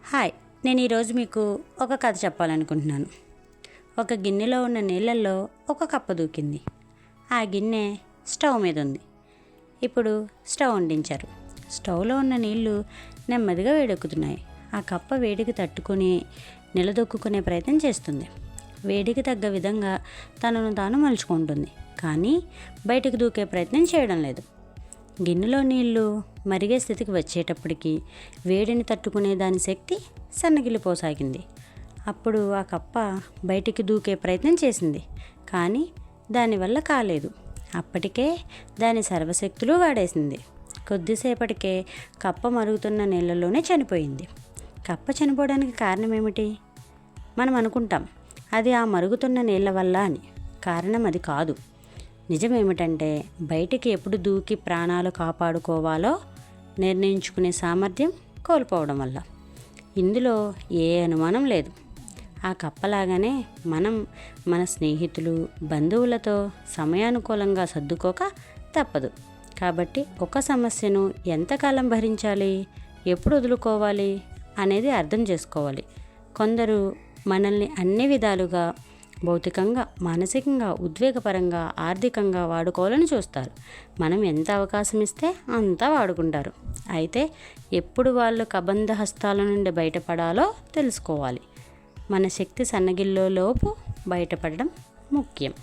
Hi, నేను ఈరోజు మీకు ఒక కథ చెప్పాలనుకుంటున్నాను. ఒక గిన్నెలో ఉన్న నీళ్ళల్లో ఒక కప్ప దూకింది. ఆ గిన్నె స్టవ్ మీద ఉంది. ఇప్పుడు స్టవ్ అంటించారు. స్టవ్లో ఉన్న నీళ్లు నెమ్మదిగా వేడెక్కుతున్నాయి. ఆ కప్ప వేడికి తట్టుకుని నిలదొక్కునే ప్రయత్నం చేస్తుంది. వేడికి తగ్గ విధంగా తనను తాను మలుచుకుంటుంది, కానీ బయటికి దూకే ప్రయత్నం చేయడం లేదు. గిన్నెలో నీళ్లు మరిగే స్థితికి వచ్చేటప్పటికి వేడిని తట్టుకునే దాని శక్తి సన్నగిల్లిపోసాగింది. అప్పుడు ఆ కప్ప బయటికి దూకే ప్రయత్నం చేసింది, కానీ దానివల్ల కాలేదు. అప్పటికే దాని సర్వశక్తులు వాడేసింది. కొద్దిసేపటికే కప్ప మరుగుతున్న నీళ్ళలోనే చనిపోయింది. కప్ప చనిపోవడానికి కారణం ఏమిటి? మనం అనుకుంటాం అది ఆ మరుగుతున్న నీళ్ళ వల్ల అని. కారణం అది కాదు. నిజమేమిటంటే, బయటికి ఎప్పుడు దూకి ప్రాణాలు కాపాడుకోవాలో నిర్ణయించుకునే సామర్థ్యం కోల్పోవడం వల్ల. ఇందులో ఏ అనుమానం లేదు. ఆ కప్పలాగానే మనం మన స్నేహితులు, బంధువులతో సమయానుకూలంగా సర్దుకోక తప్పదు. కాబట్టి ఒక సమస్యను ఎంతకాలం భరించాలి, ఎప్పుడు వదులుకోవాలి అనేది అర్థం చేసుకోవాలి. కొందరు మనల్ని అన్ని విధాలుగా భౌతికంగా, మానసికంగా, ఉద్వేగపరంగా, ఆర్థికంగా వాడుకోవాలని చూస్తారు. మనం ఎంత అవకాశం ఇస్తే అంతా వాడుకుంటారు. అయితే ఎప్పుడు వాళ్ళు కబంధ హస్తాల నుండి బయటపడాలో తెలుసుకోవాలి. మన శక్తి సన్నగిల్లోలోపు బయటపడడం ముఖ్యం.